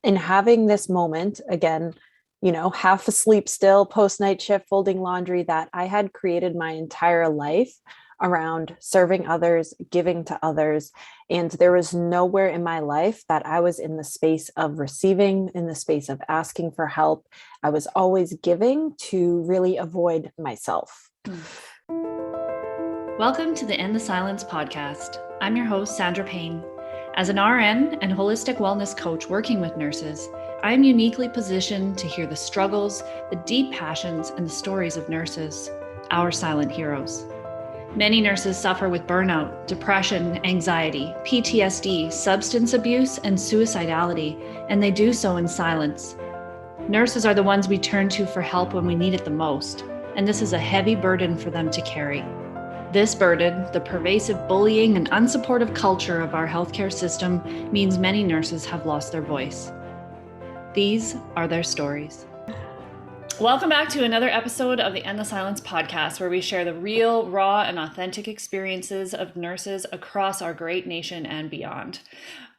And having this moment again, half asleep still, post night shift, folding laundry, that I had created my entire life around serving others, giving to others. And there was nowhere in my life that I was in the space of receiving, in the space of asking for help. I was always giving to really avoid myself. Welcome to the End the Silence podcast. I'm your host, Sandra Payne. As an RN and holistic wellness coach working with nurses, I am uniquely positioned to hear the struggles, the deep passions, and the stories of nurses, our silent heroes. Many nurses suffer with burnout, depression, anxiety, PTSD, substance abuse, and suicidality, and they do so in silence. Nurses are the ones we turn to for help when we need it the most, and this is a heavy burden for them to carry. This burden, the pervasive bullying and unsupportive culture of our healthcare system, means many nurses have lost their voice. These are their stories. Welcome back to another episode of the End the Silence podcast, where we share the real, raw, and authentic experiences of nurses across our great nation and beyond.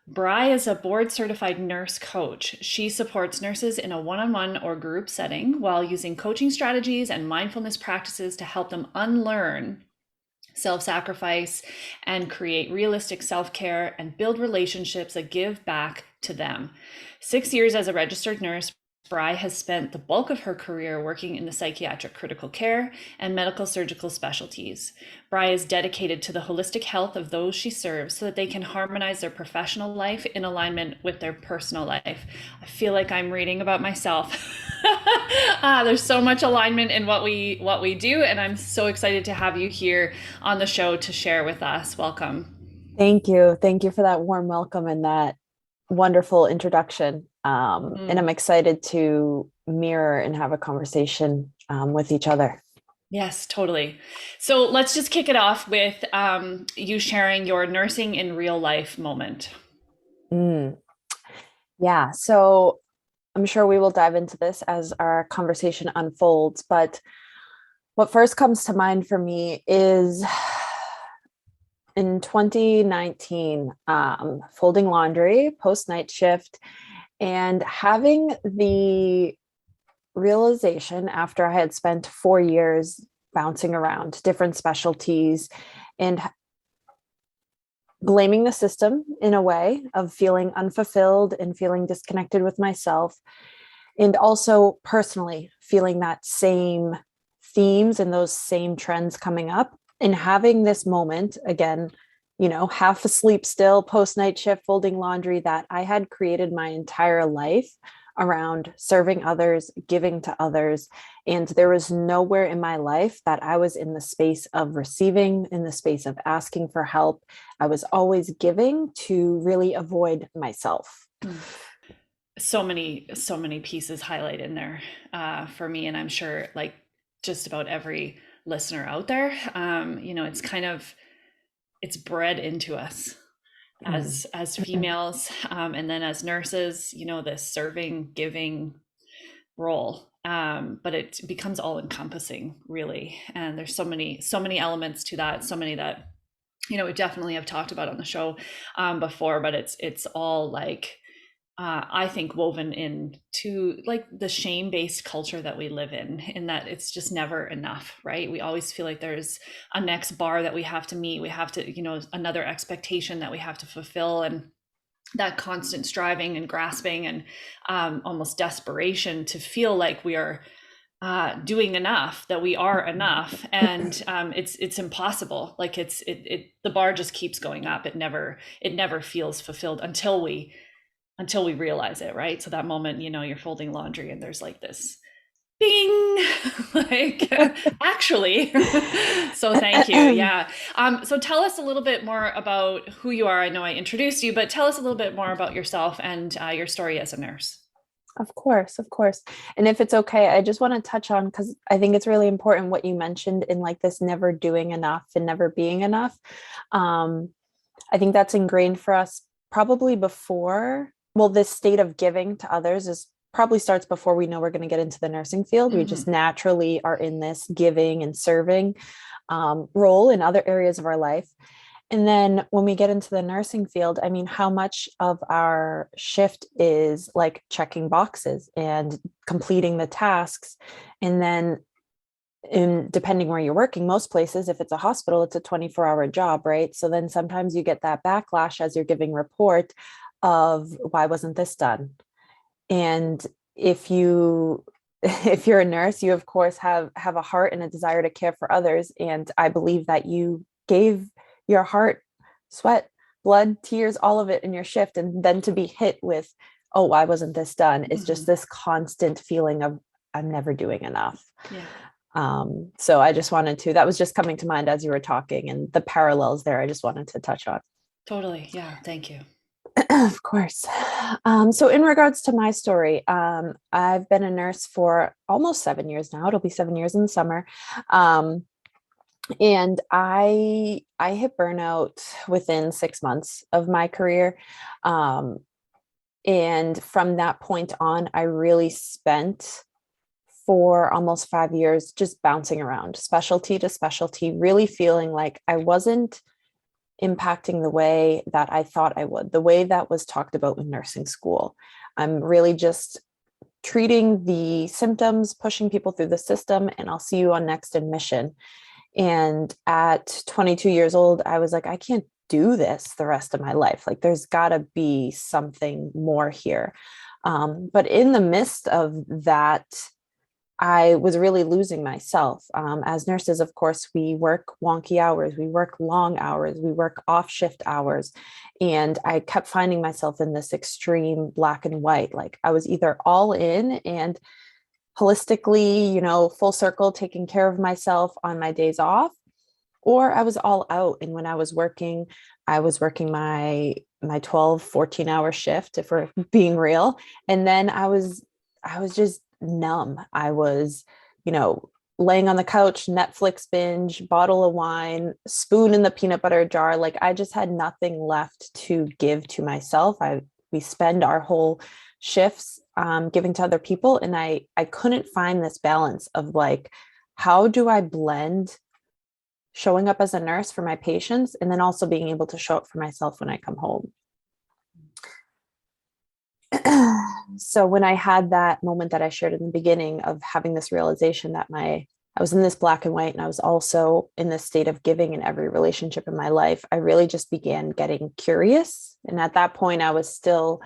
Bry is a board-certified nurse coach. She supports nurses in a one-on-one or group setting while using coaching strategies and mindfulness practices to help them unlearn self-sacrifice and create realistic self-care and build relationships that give back to them. 6 years as a registered nurse, Bry has spent the bulk of her career working in the psychiatric critical care and medical surgical specialties. Bry is dedicated to the holistic health of those she serves so that they can harmonize their professional life in alignment with their personal life. I feel like I'm reading about myself. There's so much alignment in what we do, and I'm so excited to have you here on the show to share with us. Welcome. Thank you. Thank you for that warm welcome and that wonderful introduction. And I'm excited to mirror and have a conversation with each other. Yes, totally. So let's just kick it off with you sharing your nursing in real life moment. Yeah, so I'm sure we will dive into this as our conversation unfolds, but what first comes to mind for me is in 2019, folding laundry, post night shift, and having the realization after I had spent 4 years bouncing around different specialties and blaming the system in a way of feeling unfulfilled and feeling disconnected with myself. And also personally feeling that same themes and those same trends coming up, and having this moment again, half asleep still, post night shift, folding laundry, that I had created my entire life around serving others, giving to others. And there was nowhere in my life that I was in the space of receiving, in the space of asking for help. I was always giving to really avoid myself. So many pieces highlighted in there for me, and I'm sure like just about every listener out there. It's bred into us as females, and then as nurses, this serving, giving role, but it becomes all encompassing, really. And there's so many elements to that, so many that we definitely have talked about on the show before, but it's all like I think woven into like the shame-based culture that we live in that it's just never enough, right? We always feel like there's a next bar that we have to meet. We have to, another expectation that we have to fulfill, and that constant striving and grasping and almost desperation to feel like we are doing enough, that we are enough. And it's impossible. Like the bar just keeps going up. It never feels fulfilled until we realize it, right? So that moment, you're folding laundry and there's like this bing, like actually. So thank you. Yeah. So tell us a little bit more about who you are. I know I introduced you, but tell us a little bit more about yourself and your story as a nurse. Of course, of course. And if it's okay, I just want to touch on, because I think it's really important what you mentioned in like this never doing enough and never being enough. I think that's ingrained for us probably before. Well, this state of giving to others is probably starts before we know we're going to get into the nursing field. We just naturally are in this giving and serving role in other areas of our life. And then when we get into the nursing field, I mean, how much of our shift is like checking boxes and completing the tasks? And then, depending where you're working, most places, if it's a hospital, it's a 24-hour job, right? So then sometimes you get that backlash as you're giving report of why wasn't this done? And if you if you're a nurse, you of course have a heart and a desire to care for others. And I believe that you gave your heart, sweat, blood, tears, all of it in your shift. And then to be hit with, oh, why wasn't this done? Is just this constant feeling of I'm never doing enough. Yeah. So I just wanted to, that was just coming to mind as you were talking, and the parallels there, I just wanted to touch on. Totally. Yeah. Thank you. Of course. So in regards to my story, I've been a nurse for almost 7 years now. It'll be 7 years in the summer. And I hit burnout within 6 months of my career. And from that point on, I really spent for almost 5 years just bouncing around specialty to specialty, really feeling like I wasn't impacting the way that I thought I would, the way that was talked about in nursing school. I'm really just treating the symptoms, pushing people through the system, and I'll see you on next admission. And at 22 years old, I was like, I can't do this the rest of my life. Like, there's got to be something more here. But in the midst of that, I was really losing myself. As nurses, of course, we work wonky hours, we work long hours, we work off shift hours. And I kept finding myself in this extreme black and white. Like, I was either all in and holistically, full circle, taking care of myself on my days off, or I was all out. And when I was working my 12, 14-hour shift, if we're being real. And then I was just numb. I was, laying on the couch, Netflix binge, bottle of wine, spoon in the peanut butter jar. Like, I just had nothing left to give to myself. We spend our whole shifts giving to other people. And I couldn't find this balance of like, how do I blend showing up as a nurse for my patients and then also being able to show up for myself when I come home? So when I had that moment that I shared in the beginning of having this realization that I was in this black and white, and I was also in this state of giving in every relationship in my life, I really just began getting curious. And at that point, I was still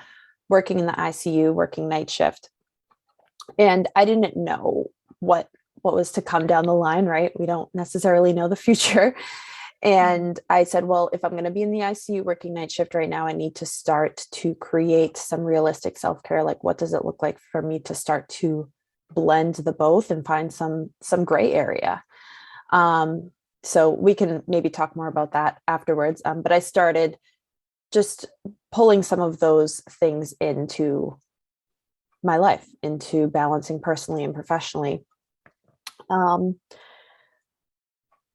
working in the ICU, working night shift. And I didn't know what was to come down the line, right? We don't necessarily know the future. And I said, well, if I'm going to be in the ICU working night shift right now, I need to start to create some realistic self-care. Like, what does it look like for me to start to blend the both and find some gray area? So we can maybe talk more about that afterwards. But I started just pulling some of those things into my life, into balancing personally and professionally.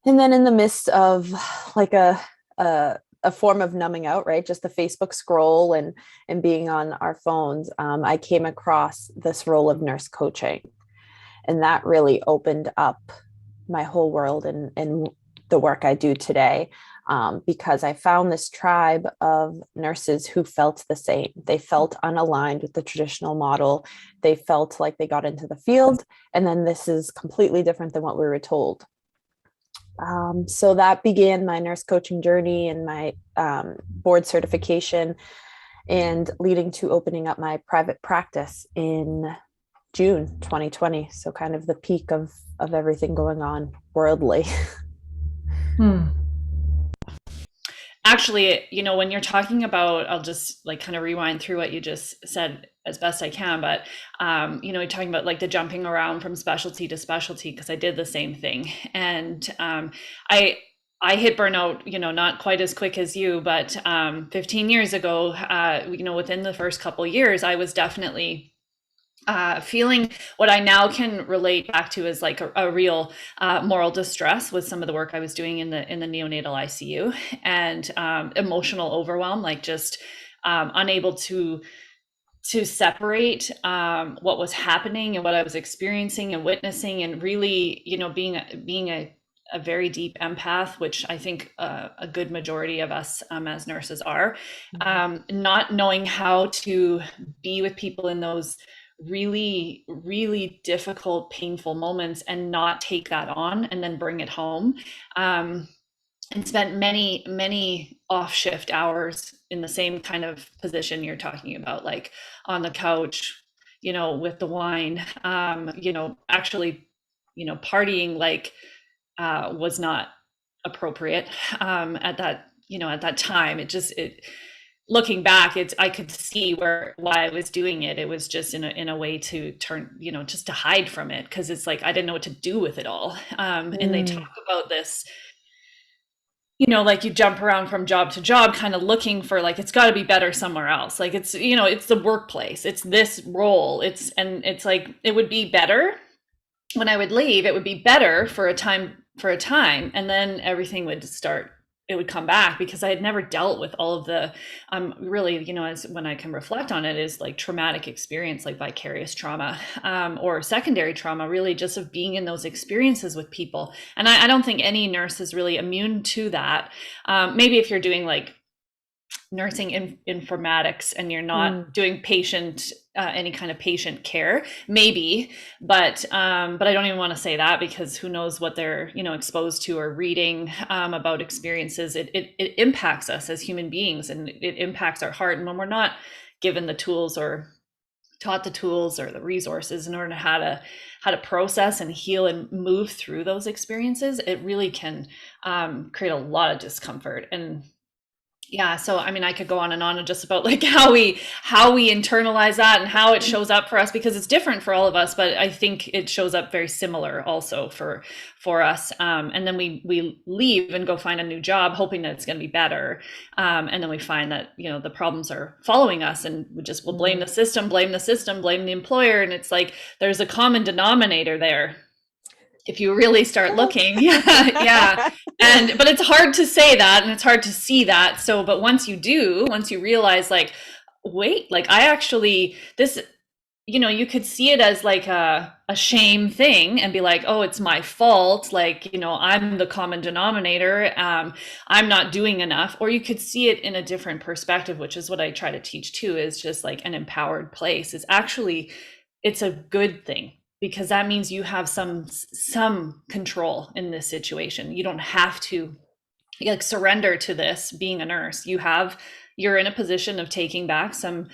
And then in the midst of like a form of numbing out, right? Just the Facebook scroll and being on our phones, I came across this role of nurse coaching. And that really opened up my whole world and the work I do today. Because I found this tribe of nurses who felt the same. They felt unaligned with the traditional model. They felt like they got into the field, and then this is completely different than what we were told. So that began my nurse coaching journey and my board certification, and leading to opening up my private practice in June 2020. So kind of the peak of everything going on worldly. Actually, when you're talking about, I'll just like kind of rewind through what you just said as best I can, but you're talking about like the jumping around from specialty to specialty, because I did the same thing. And I hit burnout, not quite as quick as you, but 15 years ago, within the first couple of years, I was definitely feeling what I now can relate back to as like a real moral distress with some of the work I was doing in the neonatal ICU, and emotional overwhelm, like just unable to separate what was happening and what I was experiencing and witnessing, and really, being a a very deep empath, which I think a good majority of us as nurses are. Not knowing how to be with people in those really, really difficult, painful moments and not take that on and then bring it home. And spent many, many off shift hours in the same kind of position you're talking about, like on the couch, with the wine, actually, partying like was not appropriate at that time. Looking back, I could see why I was doing it. It was just in a way to turn, just to hide from it, because it's like I didn't know what to do with it all. And they talk about this, like you jump around from job to job, kind of looking for like, it's got to be better somewhere else. Like it's the workplace, it's this role, and it's like, it would be better when I would leave, it would be better for a time, and then everything would start, it would come back, because I had never dealt with all of the really, as when I can reflect on it, is like traumatic experience, like vicarious trauma, or secondary trauma, really just of being in those experiences with people. And I don't think any nurse is really immune to that. Maybe if you're doing like nursing informatics and you're not doing any kind of patient care, maybe, but I don't even want to say that, because who knows what they're exposed to or reading about experiences. It impacts us as human beings, and it impacts our heart. And when we're not given the tools or taught the tools or the resources in order to how to process and heal and move through those experiences, it really can create a lot of discomfort. And yeah, so I mean, I could go on and just about like how we internalize that and how it shows up for us, because it's different for all of us, but I think it shows up very similar also for us. And then we leave and go find a new job, hoping that it's going to be better. And then we find that the problems are following us, and we'll blame the system, blame the employer, and it's like there's a common denominator there if you really start looking. Yeah. But it's hard to say that, and it's hard to see that. So, but once you realize like, wait, like I actually, this, you could see it as like a shame thing and be like, oh, it's my fault. Like, I'm the common denominator. I'm not doing enough. Or you could see it in a different perspective, which is what I try to teach too, is just like an empowered place. It's a good thing, because that means you have some control in this situation. You don't have to like surrender to this being a nurse. You're in a position of taking back some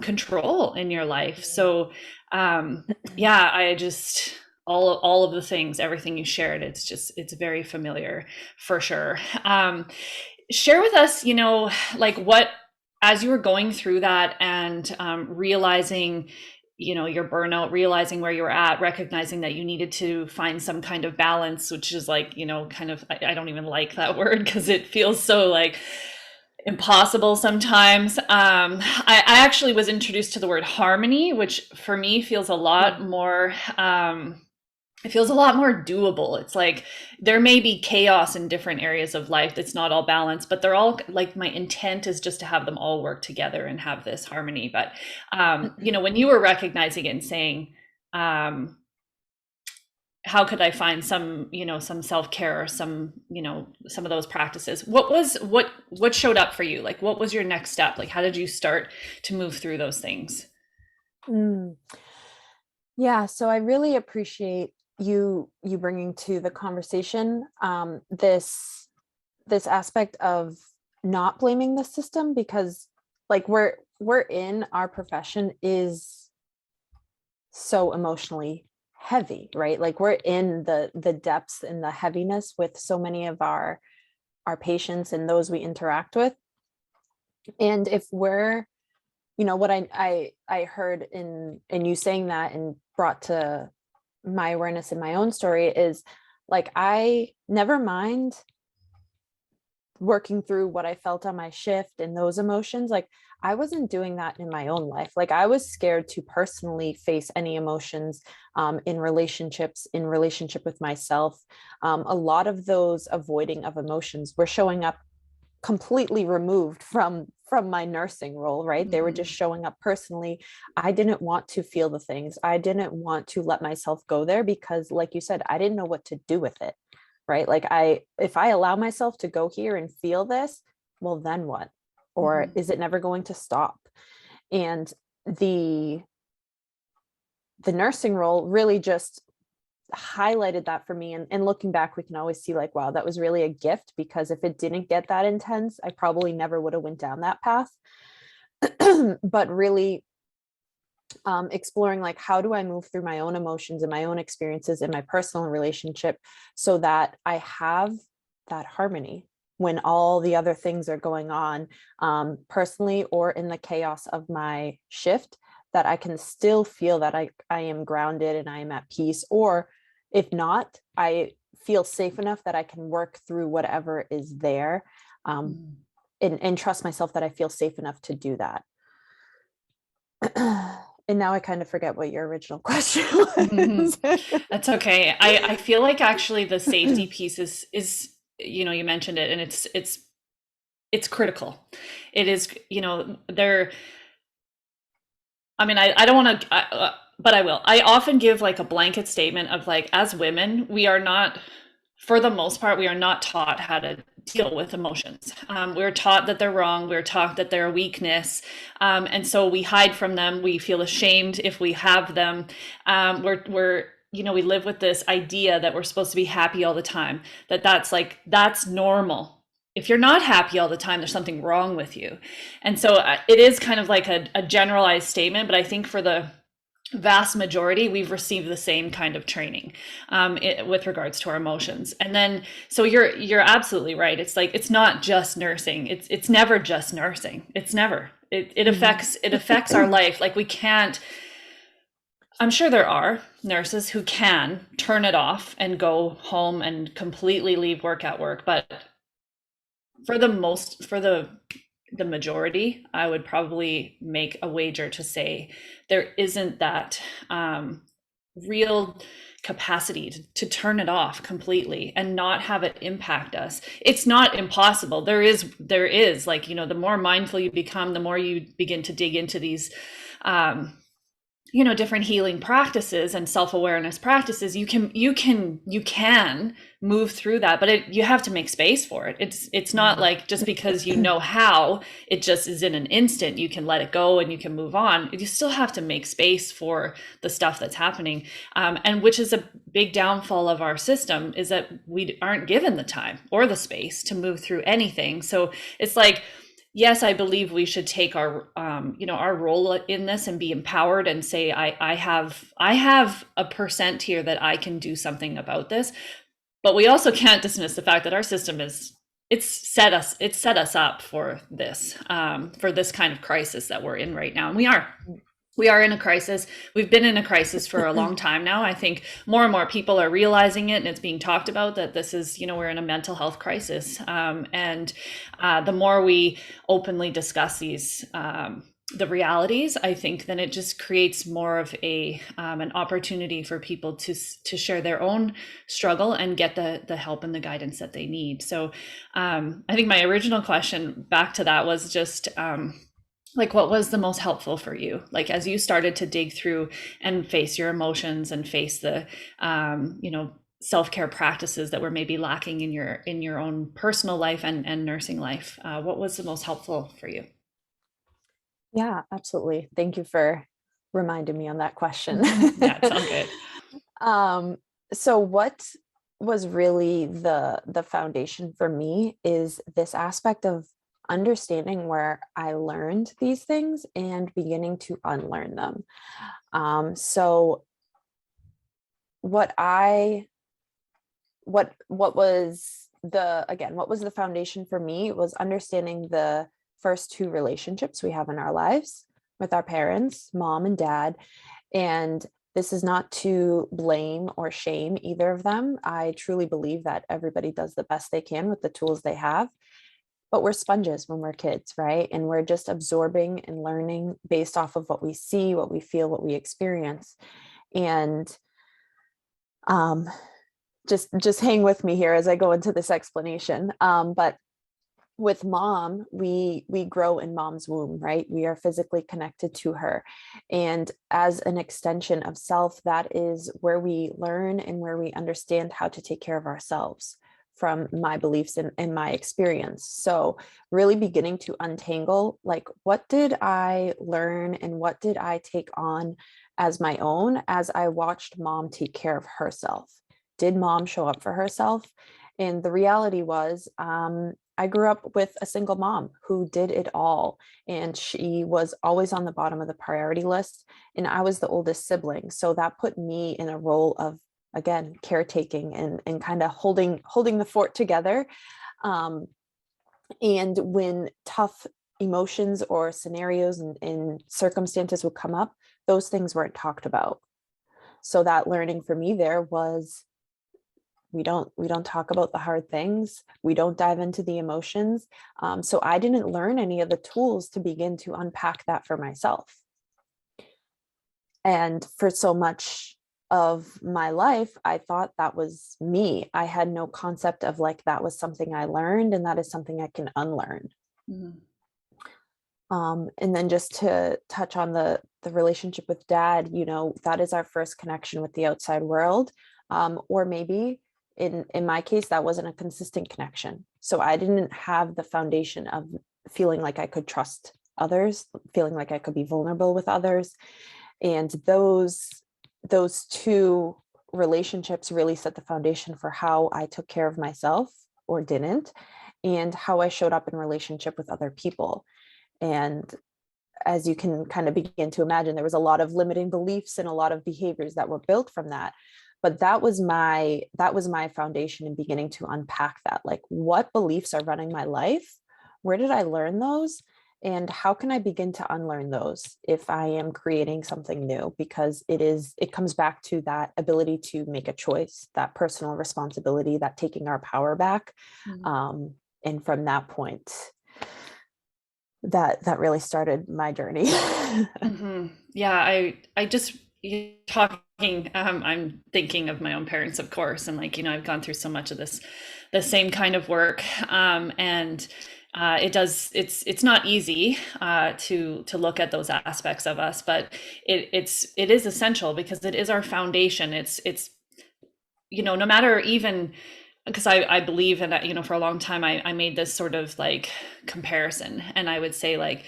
control in your life. So I just all of the things, everything you shared, it's very familiar for sure. Share with us, like what, as you were going through that and realizing your burnout, realizing where you were at, recognizing that you needed to find some kind of balance, which is like, kind of, I don't even like that word, because it feels so like impossible sometimes. I actually was introduced to the word harmony, which for me feels a lot more, it feels a lot more doable. It's like there may be chaos in different areas of life that's not all balanced, but they're all like, my intent is just to have them all work together and have this harmony. But when you were recognizing it and saying, how could I find some self-care or some of those practices, what showed up for you? Like, what was your next step? Like, how did you start to move through those things? Yeah, so I really appreciate you bringing to the conversation this aspect of not blaming the system, because like we're in our profession is so emotionally heavy, right? Like we're in the depths and the heaviness with so many of our patients and those we interact with. And if we're, what I heard in you saying that and brought to my awareness in my own story is like, I never mind working through what I felt on my shift and those emotions. Like I wasn't doing that in my own life. Like I was scared to personally face any emotions in relationship with myself. A lot of those avoiding of emotions were showing up completely removed from my nursing role, right? They were just showing up personally. I didn't want to feel the things. I didn't want to let myself go there because, like you said, I didn't know what to do with it. right? Like if I allow myself to go here and feel this, well, then what? Or is it never going to stop? And the nursing role really just highlighted that for me. And looking back, we can always see like, wow, that was really a gift, because if it didn't get that intense, I probably never would have went down that path. But really exploring like, how do I move through my own emotions and my own experiences in my personal relationship so that I have that harmony when all the other things are going on, personally or in the chaos of my shift, that I can still feel that I am grounded and I am at peace. Or if not, I feel safe enough that I can work through whatever is there, and trust myself that I feel safe enough to do that. And now I kind of forget what your original question was. That's okay. I feel like actually the safety piece is, you know, you mentioned it, and it's critical. It is, you know, I mean, I don't want to, but I will. I often give like a blanket statement of like, as women, we are not, for the most part, we are not taught how to deal with emotions. We're taught that they're wrong. We're taught that they're a weakness. And so we hide from them. We feel ashamed if we have them. You know, we live with this idea that we're supposed to be happy all the time, that's normal. If you're not happy all the time, there's something wrong with you. And so it is kind of like a generalized statement, but I think for the vast majority, we've received the same kind of training with regards to our emotions. And then, so you're absolutely right. It's like, it's not just nursing. It's never just nursing. It's never. It affects our life. Like we can't. I'm sure there are nurses who can turn it off and go home and completely leave work at work, but for the majority, I would probably make a wager to say there isn't that real capacity to turn it off completely and not have it impact us. It's not impossible. There is like, you know, the more mindful you become, the more you begin to dig into these you know, different healing practices and self-awareness practices, you can move through that, but you have to make space for it. It's not like just because you know how, it just is in an instant, you can let it go and you can move on. You still have to make space for the stuff that's happening. And which is a big downfall of our system, is that we aren't given the time or the space to move through anything. So it's like, yes, I believe we should take our, you know, our role in this and be empowered and say, I have a percent here that I can do something about this. But we also can't dismiss the fact that our system it's set us up for this kind of crisis that we're in right now. And we are in a crisis. We've been in a crisis for a long time now. I think more and more people are realizing it, and it's being talked about that this is, you know, we're in a mental health crisis. And the more we openly discuss these, the realities, I think then it just creates more of an opportunity for people to share their own struggle and get the help and the guidance that they need. So I think my original question back to that was just, like, what was the most helpful for you? Like, as you started to dig through and face your emotions and face the, you know, self-care practices that were maybe lacking in your own personal life and nursing life, what was the most helpful for you? Yeah, absolutely. Thank you for reminding me on that question. Yeah, it's all good. So what was really the foundation for me is this aspect of understanding where I learned these things and beginning to unlearn them. So what was the foundation for me was understanding the first two relationships we have in our lives with our parents, mom and dad. And this is not to blame or shame either of them. I truly believe that everybody does the best they can with the tools they have. But we're sponges when we're kids, right? And we're just absorbing and learning based off of what we see, what we feel, what we experience. And just hang with me here as I go into this explanation. But with mom, we grow in mom's womb, right? We are physically connected to her. And as an extension of self, that is where we learn and where we understand how to take care of ourselves from my beliefs and my experience. So really beginning to untangle, like, what did I learn and what did I take on as my own as I watched mom take care of herself? Did mom show up for herself? And the reality was, I grew up with a single mom who did it all, and she was always on the bottom of the priority list. And I was the oldest sibling. So that put me in a role of, again, caretaking and kind of holding the fort together. Um, and when tough emotions or scenarios and circumstances would come up, those things weren't talked about. So that learning for me there was, we don't talk about the hard things, we don't dive into the emotions. So I didn't learn any of the tools to begin to unpack that for myself. And for so much of my life, I thought that was me. I had no concept of, like, that was something I learned and that is something I can unlearn. Mhm. And then just to touch on the relationship with dad, that is our first connection with the outside world. Or maybe in my case, that wasn't a consistent connection. So I didn't have the foundation of feeling like I could trust others, feeling like I could be vulnerable with others. And those two relationships really set the foundation for how I took care of myself or didn't, and how I showed up in relationship with other people. And as you can kind of begin to imagine, there was a lot of limiting beliefs and a lot of behaviors that were built from that. But that was my foundation in beginning to unpack that. Like, what beliefs are running my life? Where did I learn those? And how can I begin to unlearn those if I am creating something new? Because it comes back to that ability to make a choice, that personal responsibility, that taking our power back. Mhm. And from that point, that really started my journey. Yeah, I just talking. I'm thinking of my own parents, of course, and like I've gone through so much of this, the same kind of work, and it's not easy to look at those aspects of us, but it is essential because it is our foundation. It's no matter even because I believe in that, for a long time I made this sort of like comparison, and I would say like,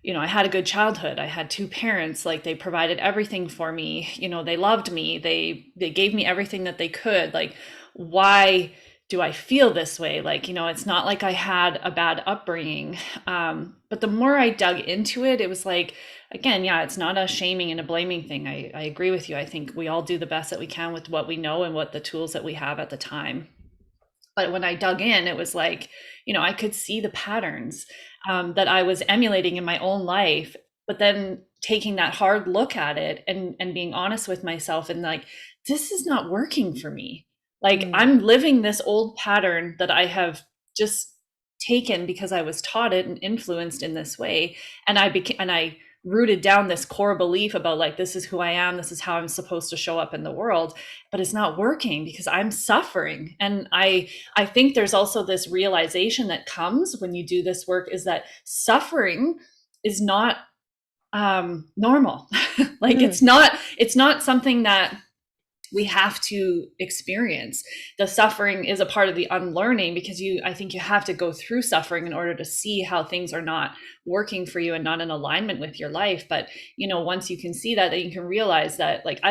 I had a good childhood. I had two parents, like they provided everything for me. They loved me. They gave me everything that they could. Like, why do I feel this way? Like, it's not like I had a bad upbringing. But the more I dug into it, it was like, again, yeah, it's not a shaming and a blaming thing. I agree with you. I think we all do the best that we can with what we know and what the tools that we have at the time. But when I dug in, it was like, I could see the patterns that I was emulating in my own life, but then taking that hard look at it and being honest with myself and like, this is not working for me. Like, Mm, I'm living this old pattern that I have just taken because I was taught it and influenced in this way. And I rooted down this core belief about like, this is who I am, this is how I'm supposed to show up in the world, but it's not working because I'm suffering. And I think there's also this realization that comes when you do this work, is that suffering is not normal. Like, mm, it's not something that we have to experience. The suffering is a part of the unlearning, because I think you have to go through suffering in order to see how things are not working for you and not in alignment with your life. But once you can see that, then you can realize that, like,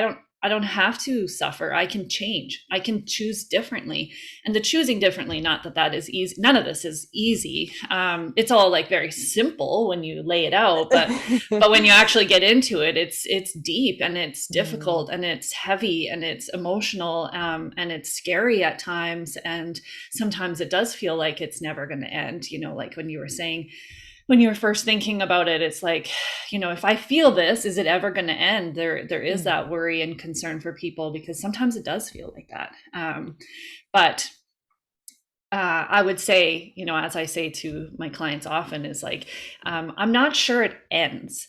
I don't have to suffer. I can change. I can choose differently. And the choosing differently, not that that is easy. None of this is easy. It's all like very simple when you lay it out, but when you actually get into it, it's deep and it's mm, difficult and it's heavy and it's emotional, and it's scary at times, and sometimes it does feel like it's never going to end. Like when you were saying, when you were first thinking about it, it's like, if I feel this, is it ever going to end? There is mm, that worry and concern for people, because sometimes it does feel like that. But I would say, as I say to my clients often, is like, I'm not sure it ends.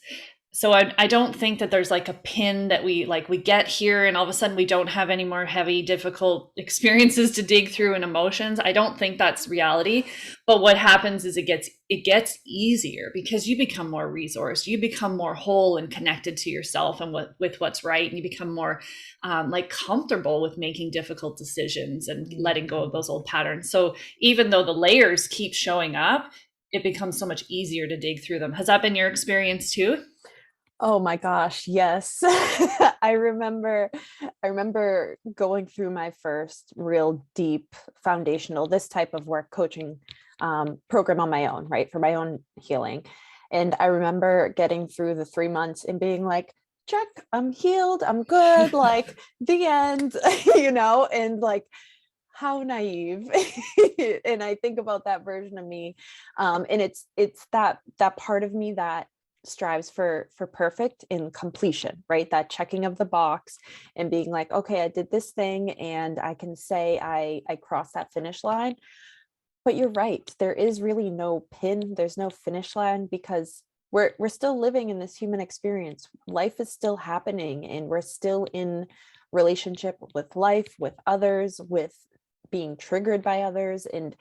So I don't think that there's like a pin that we get here and all of a sudden we don't have any more heavy, difficult experiences to dig through and emotions. I don't think that's reality. But what happens is it gets easier because you become more resourced, you become more whole and connected to yourself and with what's right, and you become more like comfortable with making difficult decisions and letting go of those old patterns. So even though the layers keep showing up, it becomes so much easier to dig through them. Has that been your experience too? Oh my gosh, yes. I remember going through my first real deep foundational this type of work coaching program on my own, right? For my own healing. And I remember getting through the 3 months and being like, check, I'm healed, I'm good, like the end, and like how naive. And I think about that version of me. And it's that part of me that strives for perfect in completion, right? That checking of the box and being like, okay, I did this thing and I can say I crossed that finish line. But you're right, there is really no pin, there's no finish line, because we're still living in this human experience. Life is still happening and we're still in relationship with life, with others, with being triggered by others. And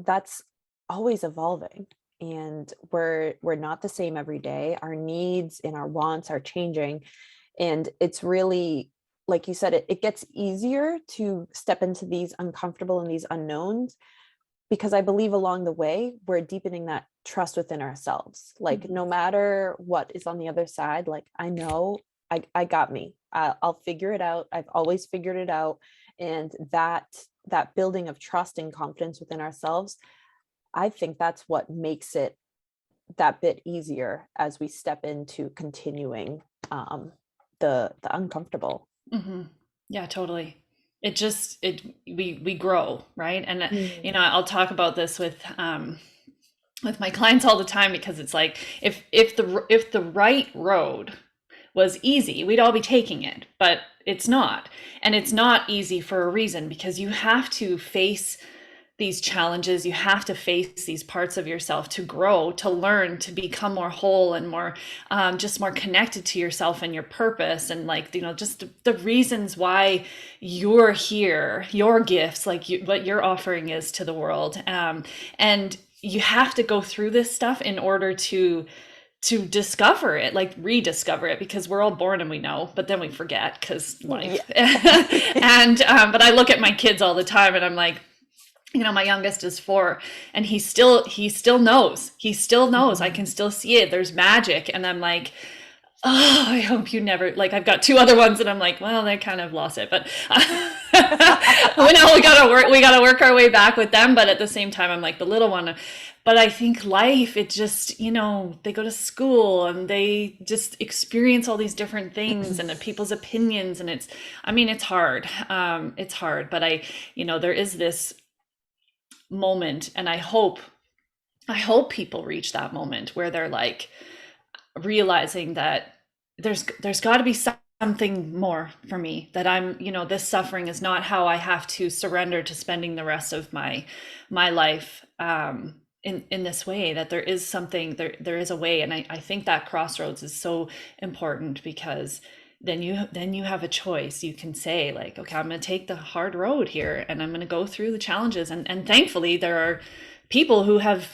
that's always evolving. And we're not the same every day. Our needs and our wants are changing. And it's really, like you said, it gets easier to step into these uncomfortable and these unknowns, because I believe along the way, we're deepening that trust within ourselves. Like, no matter what is on the other side, like, I know I got me. I'll figure it out. I've always figured it out. And that building of trust and confidence within ourselves, I think that's what makes it that bit easier as we step into continuing the uncomfortable. Mm-hmm. Yeah, totally. We grow, right? And Mm. I'll talk about this with my clients all the time, because it's like if the right road was easy, we'd all be taking it, but it's not. And it's not easy for a reason, because you have to face these challenges, you have to face these parts of yourself to grow, to learn, to become more whole and more just more connected to yourself and your purpose, and like just the reasons why you're here, your gifts, like what your offering is to the world. And you have to go through this stuff in order to discover it, like rediscover it, because we're all born and we know, but then we forget because life. Yeah. And but I look at my kids all the time and I'm like, my youngest is 4, and he still knows, I can still see it, there's magic. And I'm like, oh, I hope you never, like, I've got 2 other ones and I'm like, well, they kind of lost it, but we gotta work our way back with them. But at the same time, I'm like, the little one. But I think life, it just, they go to school and they just experience all these different things and people's opinions, and it's hard. It's hard, but there is this moment, and I hope people reach that moment where they're like realizing that there's got to be something more for me, that this suffering is not how I have to surrender to spending the rest of my life in this way, that there is something, there is a way. And I think that crossroads is so important, because then you have a choice. You can say like, okay, I'm going to take the hard road here and I'm going to go through the challenges. And thankfully there are people who have,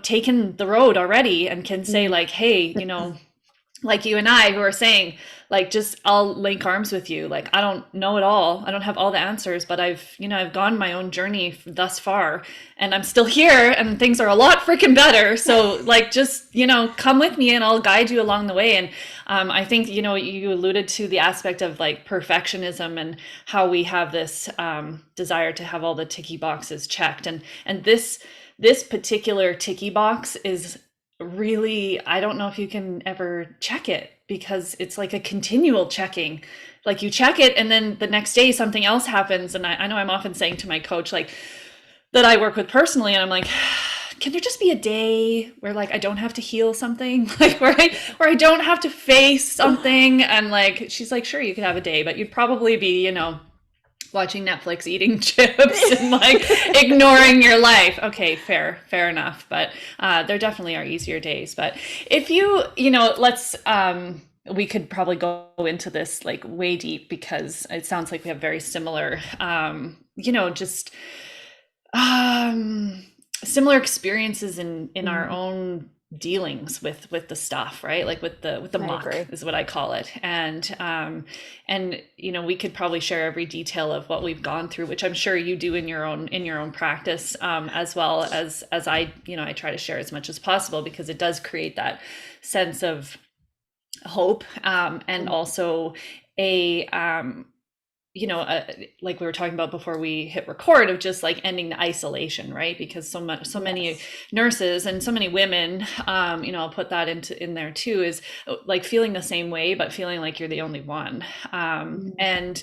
taken the road already and can say like, hey, like you and I, who are saying like, just, I'll link arms with you. Like, I don't know it all. I don't have all the answers, but I've gone my own journey thus far, and I'm still here and things are a lot freaking better. So like, just, come with me and I'll guide you along the way. And I think, you alluded to the aspect of like perfectionism and how we have this desire to have all the ticky boxes checked. And this particular ticky box is really, I don't know if you can ever check it, because it's like a continual checking. Like, you check it and then the next day something else happens. And I know I'm often saying to my coach, like, that I work with personally, and I'm like, can there just be a day where like I don't have to heal something, like where I don't have to face something? And like, she's like, sure, you could have a day, but you'd probably be watching Netflix, eating chips, and like ignoring your life. Okay, fair enough. But there definitely are easier days. But if let's we could probably go into this like way deep, because it sounds like we have very similar just um similar experiences in our own dealings with the stuff, right? Like with the I muck agree. is what I call it. And we could probably share every detail of what we've gone through, which I'm sure you do in your own practice, as well as I try to share as much as possible, because it does create that sense of hope, and also a like we were talking about before we hit record, of just like ending the isolation, right? Because so many Yes. nurses and so many women, I'll put that in there too, is like feeling the same way, but feeling like you're the only one. And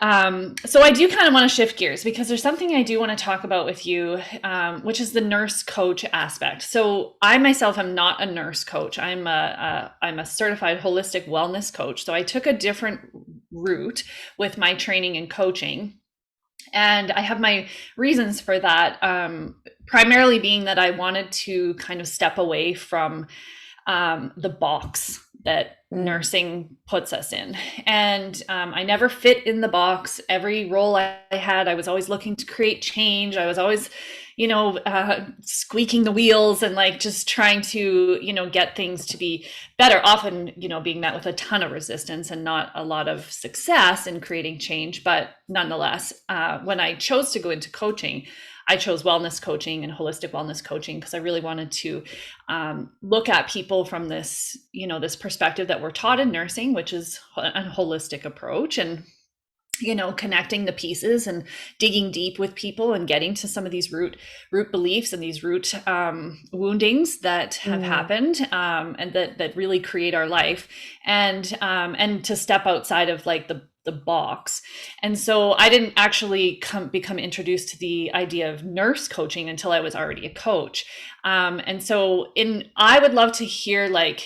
so I do kind of want to shift gears, because there's something I do want to talk about with you, which is the nurse coach aspect. So I myself am not a nurse coach. I'm a certified holistic wellness coach. So I took a different route with my training and coaching. And I have my reasons for that, primarily being that I wanted to kind of step away from the box that nursing puts us in. And I never fit in the box. Every role I had, I was always looking to create change. I was always, squeaking the wheels and like just trying to, get things to be better, often, being met with a ton of resistance and not a lot of success in creating change. But nonetheless, when I chose to go into coaching, I chose wellness coaching and holistic wellness coaching, because I really wanted to look at people from this, this perspective that we're taught in nursing, which is a holistic approach, and connecting the pieces and digging deep with people and getting to some of these root beliefs and these root woundings that have happened, and that really create our life, and to step outside of like the box. And so I didn't actually become introduced to the idea of nurse coaching until I was already a coach. And so I would love to hear, like,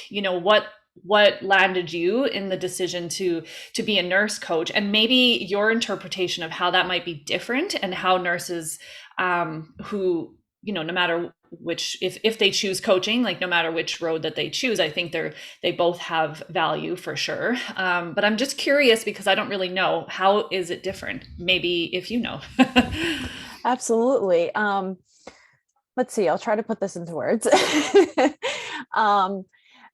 what landed you in the decision to be a nurse coach, and maybe your interpretation of how that might be different, and how nurses, who, no matter which, if they choose coaching, like no matter which road that they choose, I think they both have value for sure. But I'm just curious, because I don't really know, how is it different? Maybe if you know. Absolutely. Let's see, I'll try to put this into words. um,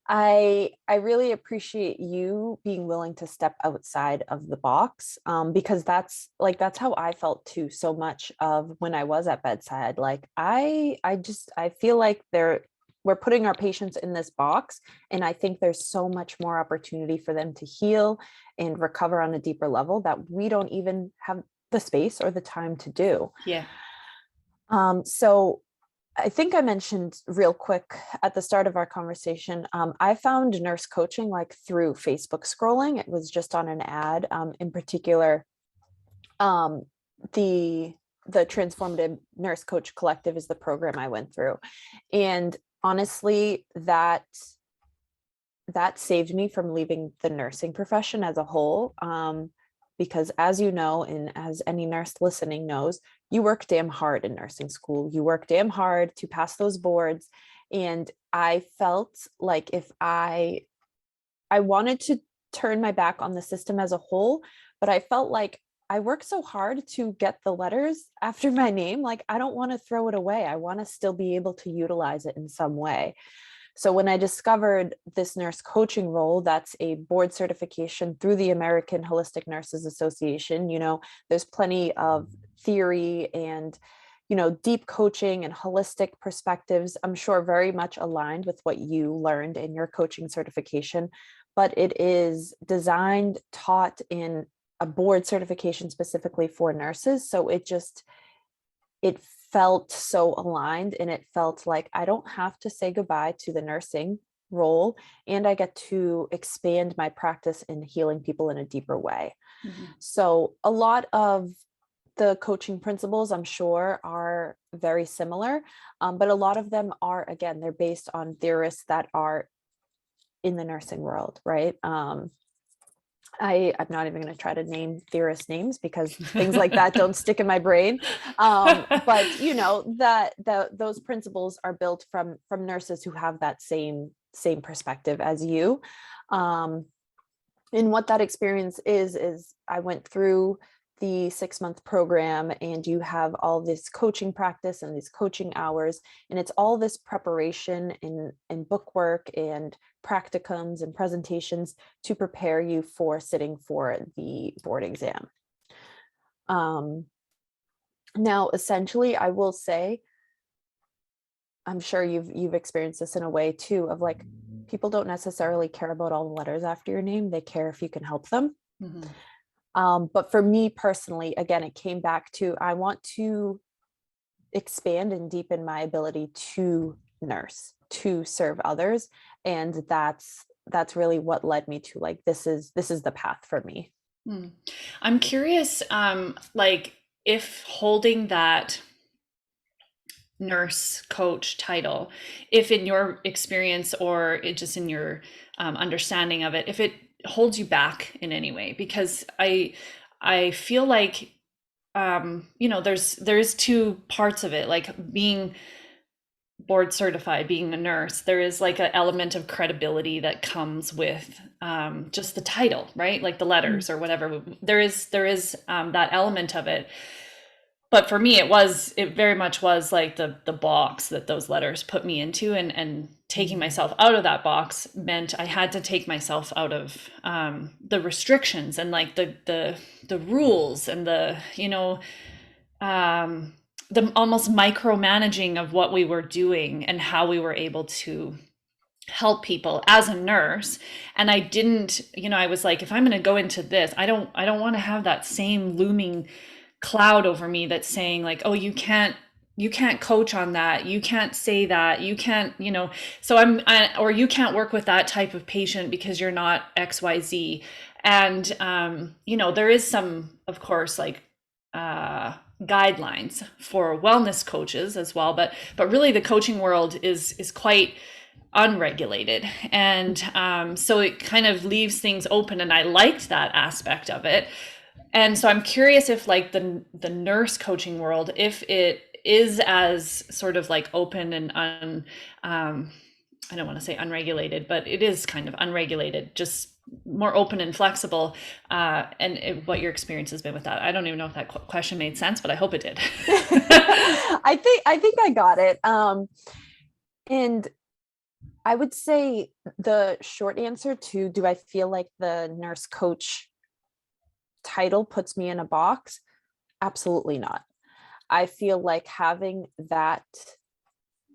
I really appreciate you being willing to step outside of the box, because that's how I felt too, so much of when I was at bedside. Like I feel like we're putting our patients in this box, and I think there's so much more opportunity for them to heal and recover on a deeper level that we don't even have the space or the time to do. Yeah. So I think I mentioned real quick at the start of our conversation, I found nurse coaching like through Facebook scrolling. It was just on an ad. In particular, um, the Transformative Nurse Coach Collective is the program I went through. And honestly, that saved me from leaving the nursing profession as a whole. Because as you know, and as any nurse listening knows, you work damn hard in nursing school. You work damn hard to pass those boards. And I felt like if I wanted to turn my back on the system as a whole, but I felt like I worked so hard to get the letters after my name. Like, I don't want to throw it away. I want to still be able to utilize it in some way. So when I discovered this nurse coaching role, that's a board certification through the American Holistic Nurses Association, there's plenty of theory and, deep coaching and holistic perspectives, I'm sure very much aligned with what you learned in your coaching certification, but it is designed, taught in a board certification specifically for nurses. So it felt so aligned, and it felt like I don't have to say goodbye to the nursing role, and I get to expand my practice in healing people in a deeper way. Mm-hmm. So a lot of the coaching principles, I'm sure, are very similar, but a lot of them are, again, they're based on theorists that are in the nursing world, right? I'm not even going to try to name theorist names because things like that don't stick in my brain. But you know that those principles are built from nurses who have that same perspective as you. Um, and what that experience is I went through the 6-month program, and you have all this coaching practice and these coaching hours, and it's all this preparation in book work and practicums and presentations to prepare you for sitting for the board exam. Now essentially I will say, I'm sure you've experienced this in a way too, of like, people don't necessarily care about all the letters after your name. They care if you can help them. But for me personally, again, it came back to, I want to expand and deepen my ability to nurse, to serve others. And that's really what led me to like, this is the path for me. I'm curious, like if holding that nurse coach title, if in your experience or just in your understanding of it, if it holds you back in any way, because I feel like there's two parts of it, like being board certified, being a nurse, there is like an element of credibility that comes with just the title, right? Like the letters or whatever. There is that element of it. But for me, it very much was like the box that those letters put me into, and taking myself out of that box meant I had to take myself out of the restrictions and like the rules and the almost micromanaging of what we were doing and how we were able to help people as a nurse. And I didn't, I was like, if I'm going to go into this, I don't want to have that same looming cloud over me that's saying like, oh, you can't coach on that, you can't say that, you can't, so or you can't work with that type of patient because you're not XYZ. And there is some, of course, like guidelines for wellness coaches as well, but really the coaching world is quite unregulated, and so it kind of leaves things open, and I liked that aspect of it. And so I'm curious if like the nurse coaching world, if it is as sort of like open and I don't want to say unregulated, but it is kind of unregulated, just more open and flexible. What your experience has been with that. I don't even know if that question made sense, but I hope it did. I think I got it. And I would say the short answer to, do I feel like the nurse coach title puts me in a box? Absolutely not. I feel like having that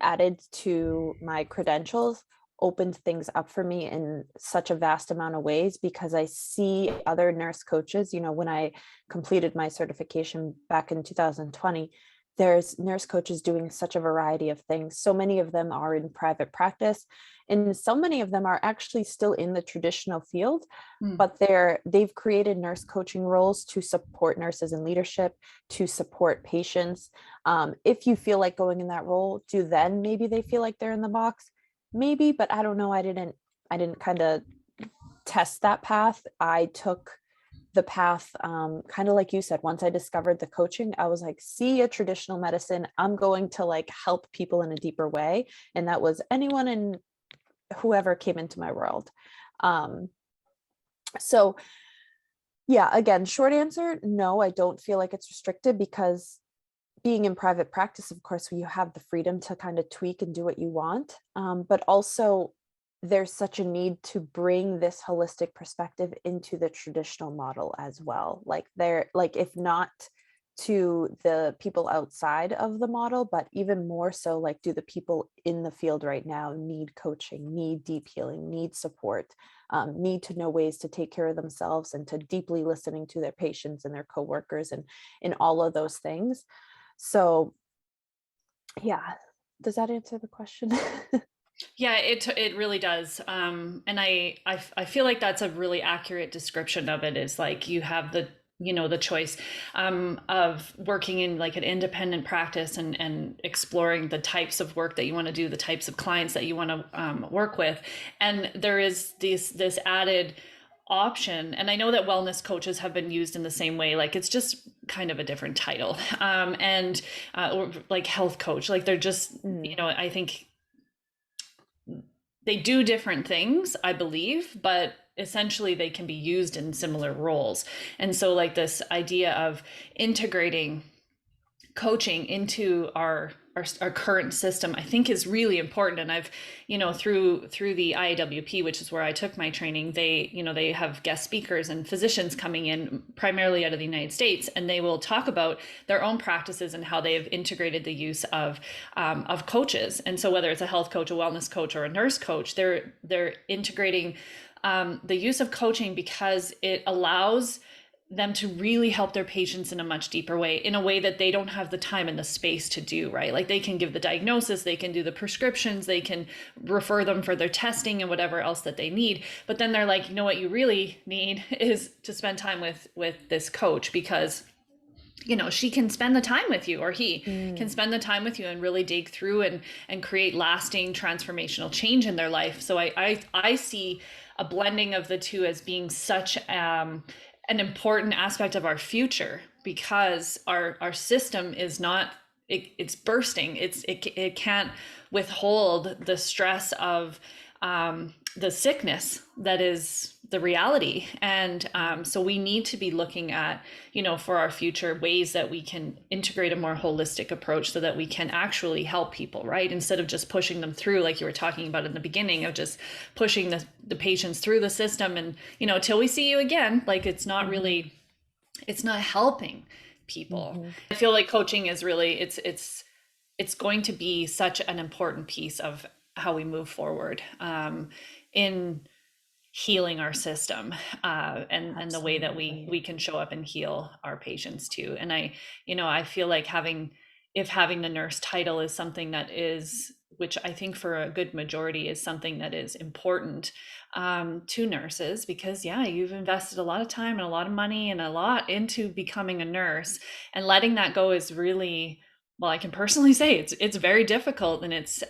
added to my credentials opened things up for me in such a vast amount of ways, because I see other nurse coaches, when I completed my certification back in 2020, there's nurse coaches doing such a variety of things. So many of them are in private practice, and so many of them are actually still in the traditional field, but they've created nurse coaching roles to support nurses in leadership, to support patients. If you feel like going in that role, then maybe they feel like they're in the box, maybe, but I don't know. I didn't kind of test that path. I took the path, kind of like you said, once I discovered the coaching, I was like, see a traditional medicine, I'm going to like help people in a deeper way. And that was anyone and whoever came into my world. So yeah, again, short answer, no, I don't feel like it's restricted, because being in private practice, of course, you have the freedom to kind of tweak and do what you want. But also there's such a need to bring this holistic perspective into the traditional model as well. Like if not to the people outside of the model, but even more so, like, do the people in the field right now need coaching, need deep healing, need support, need to know ways to take care of themselves, and to deeply listening to their patients and their coworkers, and all of those things. So yeah, does that answer the question? Yeah, it really does. And I feel like that's a really accurate description of it, is like you have the choice of working in like an independent practice, and exploring the types of work that you want to do, the types of clients that you want to work with. And there is this added option. And I know that wellness coaches have been used in the same way, like it's just kind of a different title. And or like health coach, like they're just, Mm. I think they do different things, I believe, but essentially they can be used in similar roles. And so like this idea of integrating coaching into our current system, I think is really important. And I've, through the IAWP, which is where I took my training, they have guest speakers and physicians coming in primarily out of the United States, and they will talk about their own practices and how they've integrated the use of coaches. And so whether it's a health coach, a wellness coach, or a nurse coach, they're integrating the use of coaching because it allows them to really help their patients in a much deeper way, in a way that they don't have the time and the space to do, right? Like they can give the diagnosis, they can do the prescriptions, they can refer them for their testing and whatever else that they need. But then they're like, what you really need is to spend time with this coach, because she can spend the time with you, or he can spend the time with you and really dig through and create lasting transformational change in their life. So I see a blending of the two as being such an important aspect of our future, because our system is not, it's bursting. It can't withhold the stress of the sickness that is the reality. And so we need to be looking at, for our future, ways that we can integrate a more holistic approach so that we can actually help people, right? Instead of just pushing them through, like you were talking about in the beginning, of just pushing the patients through the system and, till we see you again, like it's not really, it's not helping people. I feel like coaching is really, it's going to be such an important piece of how we move forward in healing our system, and the way that we can show up and heal our patients too. And I feel like having the nurse title is something that is, which I think for a good majority is something that is important to nurses, because you've invested a lot of time and a lot of money and a lot into becoming a nurse, and letting that go is really, well, I can personally say it's very difficult, and it's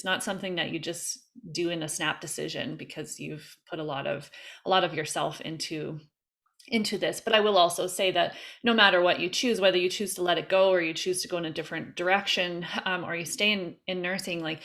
not something that you just do in a snap decision, because you've put a lot of yourself into this. But I will also say that no matter what you choose, whether you choose to let it go or you choose to go in a different direction, or you stay in nursing, like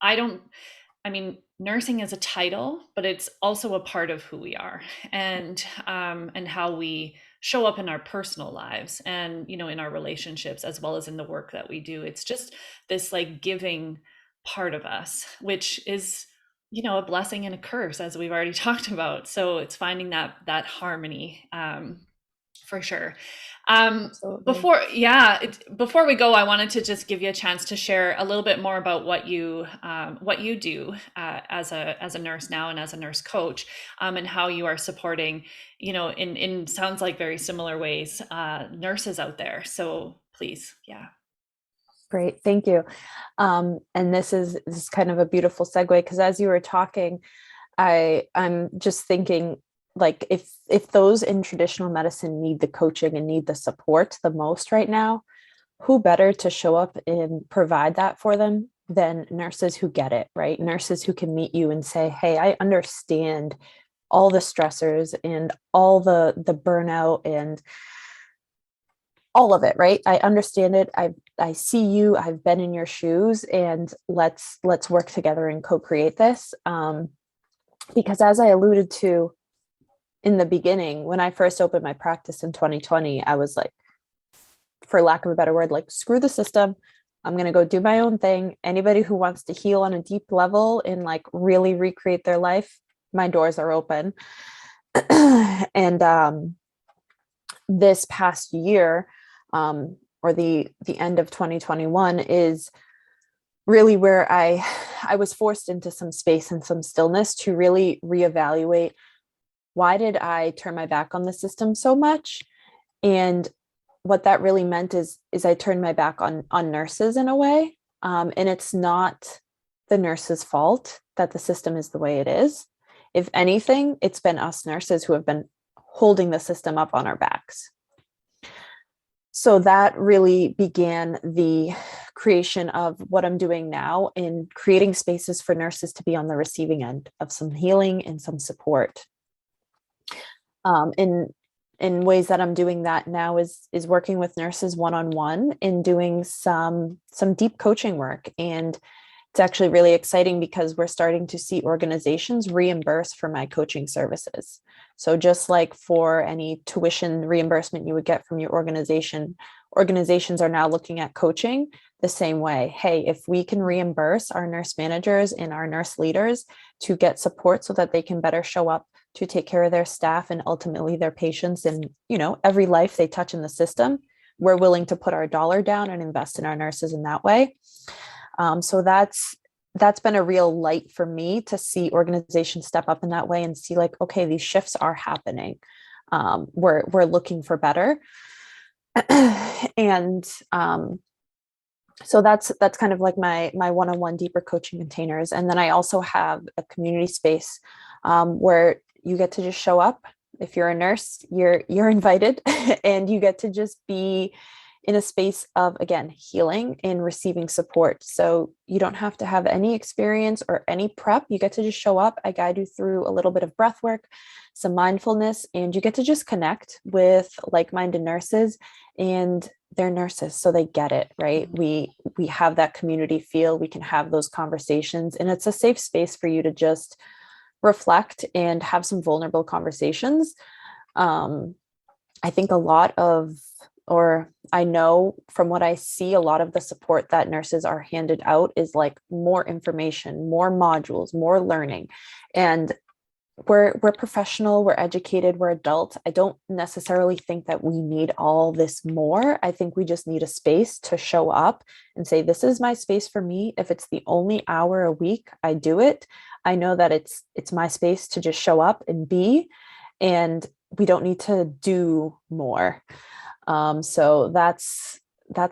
I mean, nursing is a title, but it's also a part of who we are, and how we show up in our personal lives, and in our relationships, as well as in the work that we do. It's just this like giving part of us, which is a blessing and a curse, as we've already talked about. So it's finding that harmony, for sure. Absolutely. Before we go, I wanted to just give you a chance to share a little bit more about what you do as a nurse now, and as a nurse coach, and how you are supporting, in sounds like very similar ways, nurses out there. So please. Great. Thank you. And this is kind of a beautiful segue, because as you were talking, I'm just thinking, like, if those in traditional medicine need the coaching and need the support the most right now, who better to show up and provide that for them than nurses who get it, right? Nurses who can meet you and say, hey, I understand all the stressors and all the burnout and all of it, right? I understand it. I see you, I've been in your shoes, and let's work together and co-create this. Because as I alluded to in the beginning, when I first opened my practice in 2020, I was like, for lack of a better word, like, screw the system. I'm going to go do my own thing. Anybody who wants to heal on a deep level and like really recreate their life, my doors are open. And this past year, or the end of 2021, is really where I was forced into some space and some stillness to really reevaluate, why did I turn my back on the system so much? And what that really meant is I turned my back on nurses in a way. And it's not the nurse's fault that the system is the way it is. If anything, it's been us nurses who have been holding the system up on our backs. So that really began the creation of what I'm doing now in creating spaces for nurses to be on the receiving end of some healing and some support. In ways that I'm doing that now is working with nurses one-on-one and doing some deep coaching work. And it's actually really exciting because we're starting to see organizations reimburse for my coaching services. So just like for any tuition reimbursement you would get from your organization, organizations are now looking at coaching the same way. Hey, if we can reimburse our nurse managers and our nurse leaders to get support so that they can better show up to take care of their staff and ultimately their patients and, every life they touch in the system, we're willing to put our dollar down and invest in our nurses in that way. So that's been a real light for me to see organizations step up in that way and see like, okay, these shifts are happening. We're looking for better. And so that's kind of like my one-on-one deeper coaching containers. And then I also have a community space where you get to just show up. If you're a nurse, you're invited and you get to just be in a space of, again, healing and receiving support. So you don't have to have any experience or any prep. You get to just show up. I guide you through a little bit of breath work, some mindfulness, and you get to just connect with like-minded nurses, and they're nurses, so they get it, right? We have that community feel. We can have those conversations, and it's a safe space for you to just reflect and have some vulnerable conversations. I think a lot of, or I know from what I see, a lot of the support that nurses are handed out is like more information, more modules, more learning. And we're professional, we're educated, we're adults. I don't necessarily think that we need all this more. I think we just need a space to show up and say, this is my space for me. If it's the only hour a week I do it, I know that it's my space to just show up and be, and we don't need to do more. So that's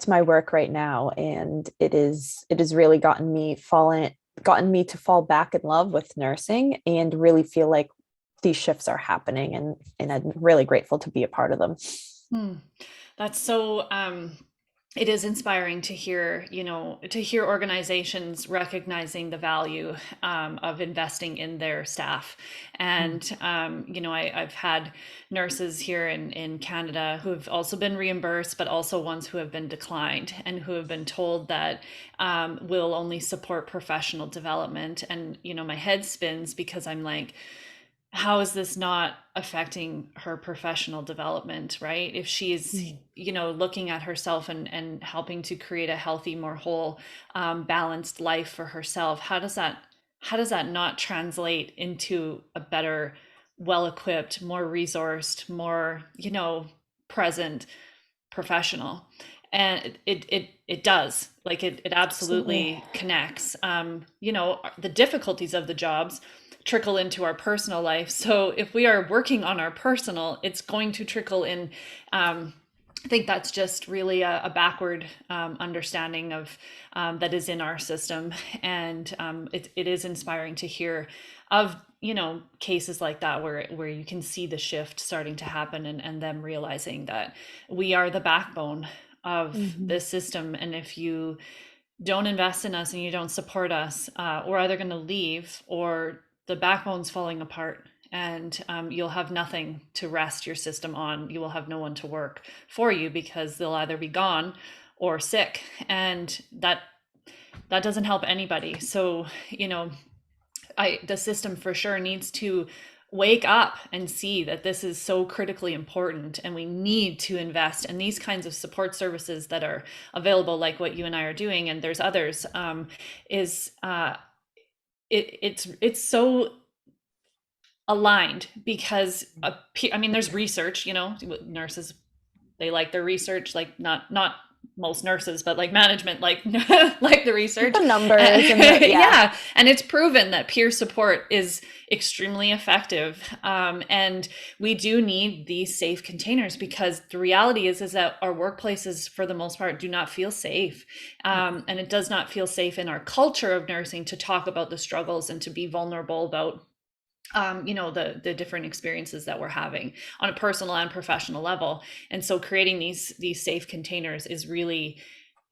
my work right now, and it is really gotten me to fall back in love with nursing and really feel like these shifts are happening, and I'm really grateful to be a part of them. That's so it is inspiring to hear, to hear organizations recognizing the value of investing in their staff. And, I've had nurses here in Canada who have also been reimbursed, but also ones who have been declined and who have been told that we'll only support professional development. And, my head spins because I'm like, how is this not affecting her professional development, right? If she's, looking at herself and helping to create a healthy, more whole, balanced life for herself, how does that not translate into a better, well-equipped, more resourced, more, present professional? And it does, like it absolutely connects. The difficulties of the jobs trickle into our personal life. So if we are working on our personal, it's going to trickle in. I think that's just really a backward understanding of that is in our system. And it is inspiring to hear of, cases like that where you can see the shift starting to happen, and them realizing that we are the backbone of this system. And if you don't invest in us and you don't support us, we're either going to leave or the backbone's falling apart, and you'll have nothing to rest your system on. You will have no one to work for you because they'll either be gone or sick, and that doesn't help anybody. So, the system for sure needs to wake up and see that this is so critically important, and we need to invest in these kinds of support services that are available, like what you and I are doing, and there's others. It's so aligned because there's research, nurses, they like their research, like not most nurses, but like management, like like the research, the numbers yeah. And it's proven that peer support is extremely effective, and we do need these safe containers, because the reality is that our workplaces for the most part do not feel safe, and it does not feel safe in our culture of nursing to talk about the struggles and to be vulnerable about the different experiences that we're having on a personal and professional level. And so creating these safe containers is really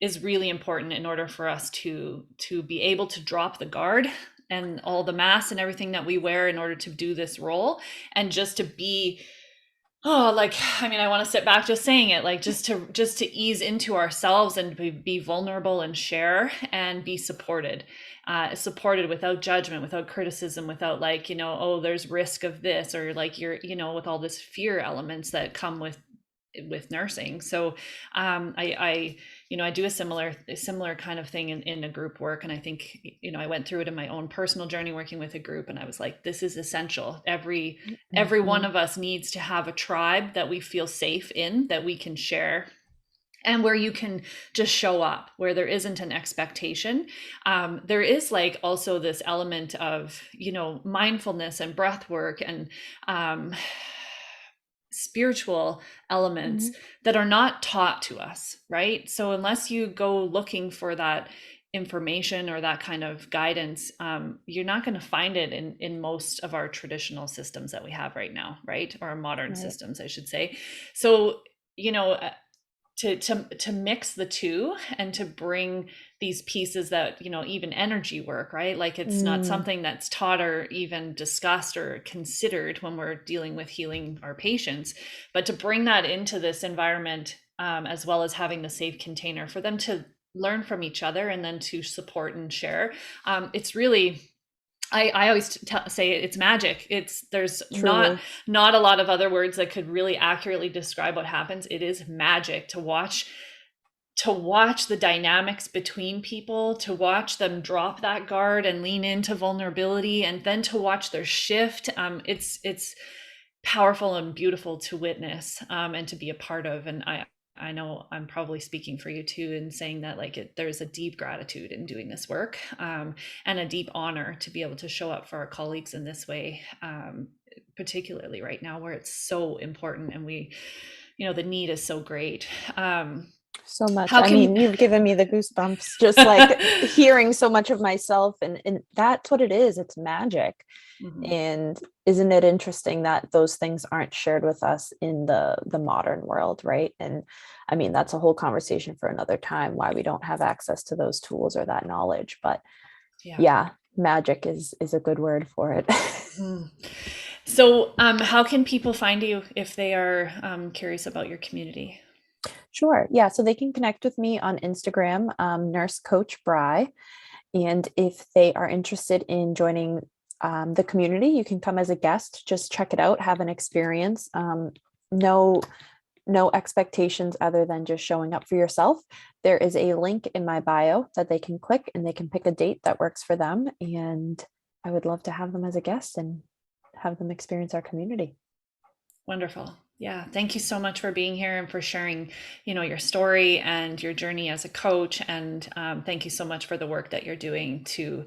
important in order for us to be able to drop the guard and all the masks and everything that we wear in order to do this role, and just to be, I want to sit back just saying it, like just to ease into ourselves and be vulnerable and share and be supported without judgment, without criticism, without oh, there's risk of this, or you're, with all this fear elements that come with nursing. So I do a similar kind of thing in a group work. And I think, I went through it in my own personal journey working with a group, and I was like, this is essential. Every one of us needs to have a tribe that we feel safe in, that we can share, and where you can just show up, where there isn't an expectation. There is also this element of, mindfulness and breath work and spiritual elements that are not taught to us, right? So unless you go looking for that information or that kind of guidance, you're not going to find it in most of our traditional systems that we have right now, right? Or our modern systems, I should say. So, to mix the two and to bring these pieces that, even energy work, right? Like it's not something that's taught or even discussed or considered when we're dealing with healing our patients, but to bring that into this environment, as well as having the safe container for them to learn from each other and then to support and share. It's really, I always say it's magic. There's Truly. not a lot of other words that could really accurately describe what happens. It is magic to watch the dynamics between people, to watch them drop that guard and lean into vulnerability, and then to watch their shift. It's powerful and beautiful to witness, and to be a part of. And I know I'm probably speaking for you too in saying that there's a deep gratitude in doing this work, and a deep honor to be able to show up for our colleagues in this way, particularly right now where it's so important and we, the need is so great. So much. You've given me the goosebumps just hearing so much of myself, and that's what it is. It's magic. And isn't it interesting that those things aren't shared with us in the modern world, right? And that's a whole conversation for another time, why we don't have access to those tools or that knowledge. But yeah, magic is a good word for it. So how can people find you if they are curious about your community? Sure. Yeah. So they can connect with me on Instagram, Nurse Coach Bry. And if they are interested in joining the community, you can come as a guest, just check it out, have an experience. No expectations other than just showing up for yourself. There is a link in my bio that they can click, and they can pick a date that works for them. And I would love to have them as a guest and have them experience our community. Wonderful. Yeah. Thank you so much for being here and for sharing, your story and your journey as a coach. And thank you so much for the work that you're doing to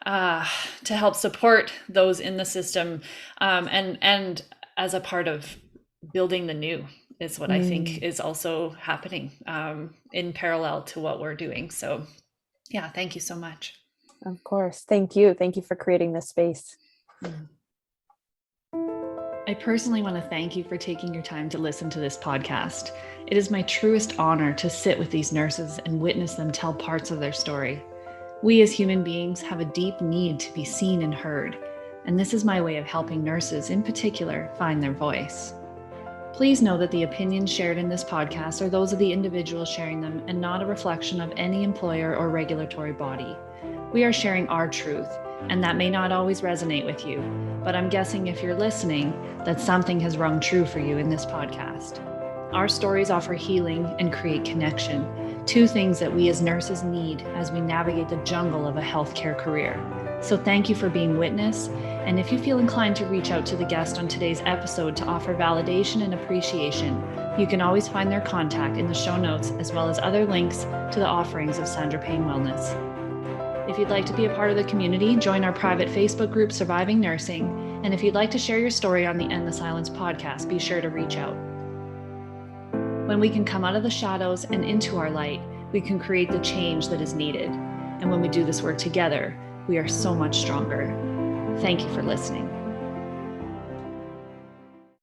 help support those in the system, and as a part of building the new is what I think is also happening in parallel to what we're doing. So yeah, thank you so much. Of course. Thank you. Thank you for creating this space. I personally want to thank you for taking your time to listen to this podcast. It is my truest honor to sit with these nurses and witness them tell parts of their story. We as human beings have a deep need to be seen and heard, and this is my way of helping nurses in particular find their voice. Please know that the opinions shared in this podcast are those of the individual sharing them and not a reflection of any employer or regulatory body. We are sharing our truth, and that may not always resonate with you, but I'm guessing if you're listening, that something has rung true for you in this podcast. Our stories offer healing and create connection, two things that we as nurses need as we navigate the jungle of a healthcare career. So thank you for being witness, and if you feel inclined to reach out to the guest on today's episode to offer validation and appreciation, you can always find their contact in the show notes, as well as other links to the offerings of Sandra Payne Wellness. If you'd like to be a part of the community, join our private Facebook group, Surviving Nursing. And if you'd like to share your story on the End the Silence podcast, be sure to reach out. When we can come out of the shadows and into our light, we can create the change that is needed. And when we do this work together, we are so much stronger. Thank you for listening.